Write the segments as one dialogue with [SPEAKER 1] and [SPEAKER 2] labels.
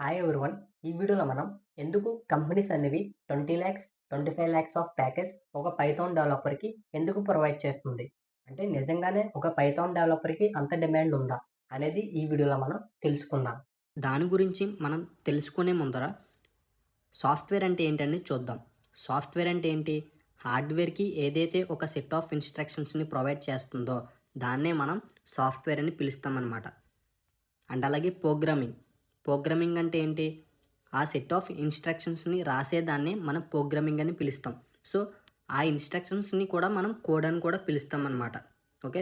[SPEAKER 1] Hi everyone. ఈ వీడియోలో మనం ఎందుకు కంపెనీస్ అనేవి 20 లాక్స్, 25 లాక్స్ ఆఫ్ ప్యాకేజ్ ఒక పైథాన్ డెవలపర్‌కి ఎందుకు ప్రొవైడ్ చేస్తుంది? అంటే నిజంగానే ఒక పైథాన్ డెవలపర్‌కి అంత డిమాండ్ ఉందా? అనేది ఈ వీడియోలో మనం తెలుసుకుందాం.
[SPEAKER 2] దాని గురించి మనం తెలుసుకునే ముందర సాఫ్ట్‌వేర్ అంటే ఏంటని చూద్దాం. సాఫ్ట్‌వేర్ అంటే ఏంటి? హార్డ్‌వేర్‌కి ఏదైతే ఒక సెట్ ఆఫ్ ఇన్‌స్ట్రక్షన్స్‌ని ప్రొవైడ్ చేస్తుందో దాన్నే మనం సాఫ్ట్‌వేర్ అని పిలుస్తామనమాట. అండ్ అలాగే ప్రోగ్రామింగ్. ప్రోగ్రామింగ్ అంటే ఏంటి? ఆ సెట్ ఆఫ్ ఇన్‌స్ట్రక్షన్స్‌ని రాసేదాన్నే మనం ప్రోగ్రామింగ్ అని పిలుస్తాం. సో, ఆ ఇన్‌స్ట్రక్షన్స్‌ని కూడా మనం కోడ్ అని కూడా పిలుస్తామనమాట. ఓకే.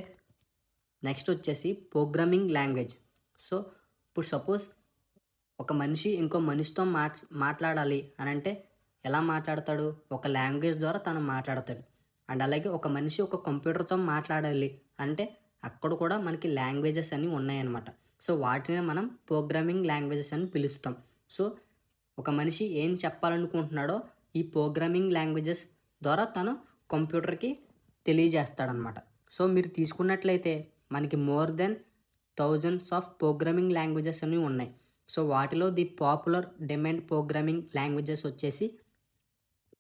[SPEAKER 2] నెక్స్ట్ వచ్చేసి ప్రోగ్రామింగ్ లాంగ్వేజ్. సో, ఇప్పుడు సపోజ్ ఒక మనిషి ఇంకో మనిషితో మాట్లాడాలి అనంటే ఎలా మాట్లాడతాడు? ఒక లాంగ్వేజ్ ద్వారా తను మాట్లాడతాడు. అండ్ అలాగే ఒక మనిషి ఒక కంప్యూటర్‌తో మాట్లాడాలి అంటే అక్కడ కూడా మనకి లాంగ్వేజెస్ అని ఉన్నాయన్నమాట. సో, వాటినే మనం ప్రోగ్రామింగ్ లాంగ్వేజెస్ అని పిలుస్తాం. సో, ఒక మనిషి ఏం చెప్పాలనుకుంటున్నాడో ఈ ప్రోగ్రామింగ్ లాంగ్వేజెస్ ద్వారా తను కంప్యూటర్‌కి తెలియజేస్తాడనమాట. సో, మీరు తీసుకున్నట్లయితే మనకి more than thousands of programming languages అనేవి ఉన్నాయి. సో, వాటిలో the popular demand programming languages వచ్చేసి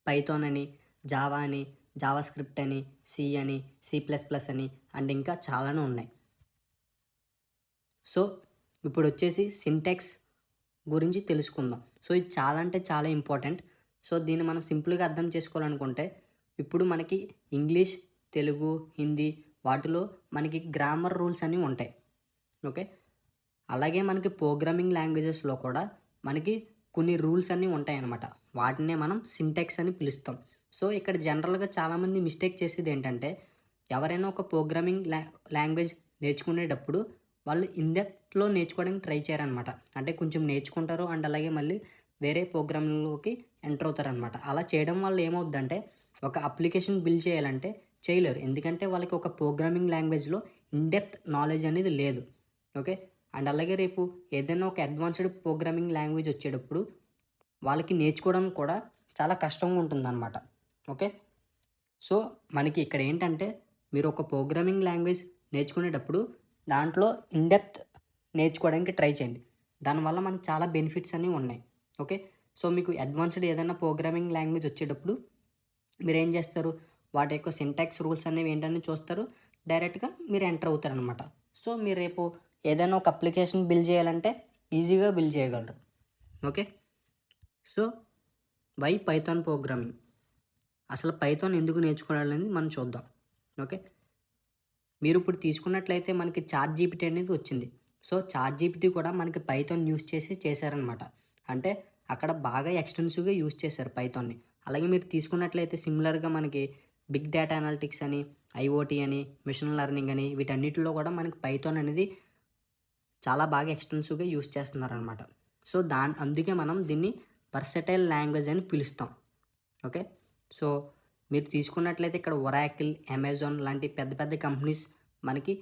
[SPEAKER 2] పైథాన్ అని, జావా అని, జావా స్క్రిప్ట్ అని, సి అని, సి ప్లస్ ప్లస్ అని అండ్ ఇంకా చాలానే ఉన్నాయి. సో, ఇప్పుడొచ్చేసి సింటాక్స్ గురించి తెలుసుకుందాం. సో, ఇది చాలా అంటే చాలా ఇంపార్టెంట్. సో, దీన్ని మనం సింపుల్‌గా అర్థం చేసుకోవాలనుకుంటే, ఇప్పుడు మనకి ఇంగ్లీష్, తెలుగు, హిందీ వాటిలో మనకి గ్రామర్ రూల్స్ అనేవి ఉంటాయి. ఓకే. అలాగే మనకి ప్రోగ్రామింగ్ లాంగ్వేజెస్‌లో కూడా మనకి కొన్ని రూల్స్ అన్నీ ఉంటాయన్నమాట. వాటినే మనం సింటాక్స్ అని పిలుస్తాం. సో, ఇక్కడ జనరల్‌గా చాలామంది మిస్టేక్ చేసేదేంటంటే, ఎవరైనా ఒక ప్రోగ్రామింగ్ లాంగ్వేజ్ నేర్చుకునేటప్పుడు వాళ్ళు ఇన్ డెప్త్‌లో నేర్చుకోవడానికి ట్రై చేయరనమాట. అంటే కొంచెం నేర్చుకుంటారు అండ్ అలాగే మళ్ళీ వేరే ప్రోగ్రామ్‌లోకి ఎంటర్ అవుతారనమాట. అలా చేయడం వల్ల ఏమవుద్దంటే, ఒక అప్లికేషన్ బిల్డ్ చేయాలంటే చేయలేరు. ఎందుకంటే వాళ్ళకి ఒక ప్రోగ్రామింగ్ లాంగ్వేజ్‌లో ఇన్ డెప్త్ నాలెడ్జ్ అనేది లేదు. ఓకే. అండ్ అలాగే రేపు ఏదైనా ఒక అడ్వాన్స్‌డ్ ప్రోగ్రామింగ్ లాంగ్వేజ్ వచ్చేటప్పుడు వాళ్ళకి నేర్చుకోవడం కూడా చాలా కష్టంగా ఉంటుందన్నమాట. ఓకే. సో, మనకి ఇక్కడ ఏంటంటే మీరు ఒక ప్రోగ్రామింగ్ లాంగ్వేజ్ నేర్చుకునేటప్పుడు దాంట్లో ఇన్ డెప్త్ నేర్చుకోవడానికి ట్రై చేయండి. దానివల్ల మనకు చాలా బెనిఫిట్స్ అనేవి ఉన్నాయి. ఓకే. సో, మీకు అడ్వాన్స్‌డ్ ఏదైనా ప్రోగ్రామింగ్ లాంగ్వేజ్ వచ్చేటప్పుడు మీరేం చేస్తారు? వాటి యొక్క సింటాక్స్ రూల్స్ అనేవి ఏంటని చూస్తారు. డైరెక్ట్‌గా మీరు ఎంటర్ అవుతారనమాట. సో, మీరు రేపు ఏదైనా ఒక అప్లికేషన్ బిల్డ్ చేయాలంటే ఈజీగా బిల్డ్ చేయగలరు. Okay. So, why Python programming? అసలు పైథాన్ ఎందుకు నేర్చుకోవాలనేది మనం చూద్దాం. ఓకే. మీరిప్పుడు తీసుకున్నట్లయితే మనకి చాట్‌జీపీటీ అనేది వచ్చింది. సో, చాట్‌జీపీటీ కూడా మనకి పైథాన్ యూజ్ చేసి చేశారనమాట. అంటే అక్కడ బాగా ఎక్స్‌టెన్సివ్‌గా యూజ్ చేశారు పైథాన్‌ని. అలాగే మీరు తీసుకున్నట్లయితే సిమిలర్‌గా మనకి బిగ్ డేటా అనలిటిక్స్ అని, ఐఓటీ అని, మెషిన్ లెర్నింగ్ అని వీటన్నిటిలో కూడా మనకి పైథాన్ అనేది చాలా బాగా ఎక్స్‌టెన్సివ్‌గా యూజ్ చేస్తున్నారనమాట. సో, అందుకే మనం దీన్ని వర్సటైల్ లాంగ్వేజ్ అని పిలుస్తాం. ఓకే. సో, మీరు తీసుకున్నట్లయితే ఇక్కడ ఒరాకిల్, అమెజాన్ లాంటి పెద్ద పెద్ద కంపెనీస్ మనకి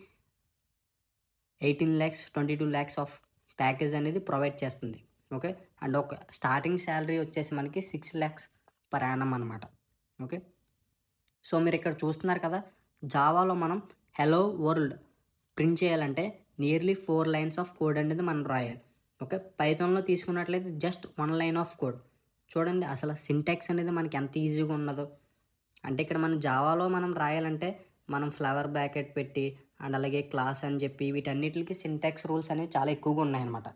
[SPEAKER 2] 18,00,000, 22,00,000 ఆఫ్ ప్యాకేజ్ అనేది ప్రొవైడ్ చేస్తుంది. ఓకే. అండ్ ఒక స్టార్టింగ్ సాలరీ వచ్చేసి మనకి 6,00,000 పర్ యానమ్ అనమాట. ఓకే. సో, మీరిక్కడ చూస్తున్నారు కదా! జావాలో మనం హెలో వరల్డ్ ప్రింట్ చేయాలంటే నియర్లీ 4 లైన్స్ ఆఫ్ కోడ్ అనేది మనం రాయాలి. ఓకే. పైథాన్‌లో తీసుకున్నట్లయితే జస్ట్ 1 లైన్ ఆఫ్ కోడ్. చూడండి అసలు సింటాక్స్ అనేది మనకి ఎంత ఈజీగా ఉన్నదో. అంటే ఇక్కడ మనం జావాలో మనం రాయాలంటే మనం ఫ్లవర్ బ్రాకెట్ పెట్టి అండ్ అలాగే క్లాస్ అని చెప్పి వీటన్నిటికి సింటాక్స్ రూల్స్ అనేవి చాలా ఎక్కువగా ఉన్నాయన్నమాట.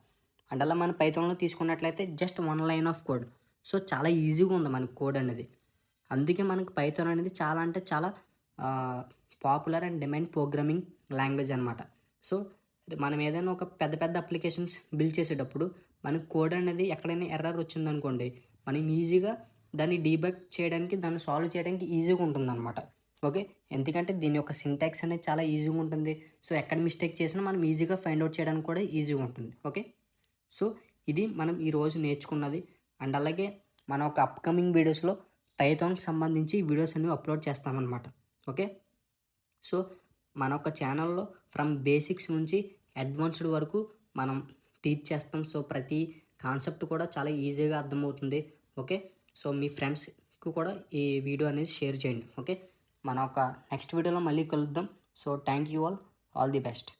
[SPEAKER 2] అండ్ అలా మన పైథాన్‌లో తీసుకున్నట్లయితే just 1 line of code. So, చాలా ఈజీగా ఉంది మనకి కోడ్ అనేది. అందుకే మనకి పైథాన్ అనేది చాలా అంటే చాలా ఆహ్, popular and demand programming language అనమాట. సో, మనం ఏదైనా ఒక పెద్ద పెద్ద అప్లికేషన్స్ బిల్డ్ చేసేటప్పుడు మనకి కోడ్ అనేది ఎక్కడైనా ఎర్రర్ వచ్చిందనుకోండి, మనం ఈజీగా దాన్ని డీబగ్ చేయడానికి, దాన్ని సాల్వ్ చేయడానికి ఈజీగా ఉంటుందనమాట. ఓకే. ఎందుకంటే దీని యొక్క సింటాక్స్ అనేది చాలా ఈజీగా ఉంటుంది. సో, ఎక్కడ మిస్టేక్ చేసినా మనం ఈజీగా ఫైండ్ ఔట్ చేయడానికి కూడా ఈజీగా ఉంటుంది. ఓకే. సో, ఇది మనం ఈరోజు నేర్చుకున్నది. అండ్ అలాగే మన ఒక అప్‌కమింగ్ వీడియోస్‌లో పైథాన్‌కి సంబంధించి వీడియోస్ అనేవి అప్‌లోడ్ చేస్తామనమాట. ఓకే. సో, మన యొక్క ఛానల్‌లో ఫ్రమ్ బేసిక్స్ నుంచి అడ్వాన్స్‌డ్ వరకు మనం టీచ్ చేస్తాం. సో, ప్రతి కాన్సెప్ట్ కూడా చాలా ఈజీగా అర్థమవుతుంది. ఓకే. సో, మీ ఫ్రెండ్స్‌కి కూడా ఈ వీడియో అనేది షేర్ చేయండి. ఓకే. మన ఒక నెక్స్ట్ వీడియోలో మళ్ళీ కలుద్దాం. So, thank you all. All the best.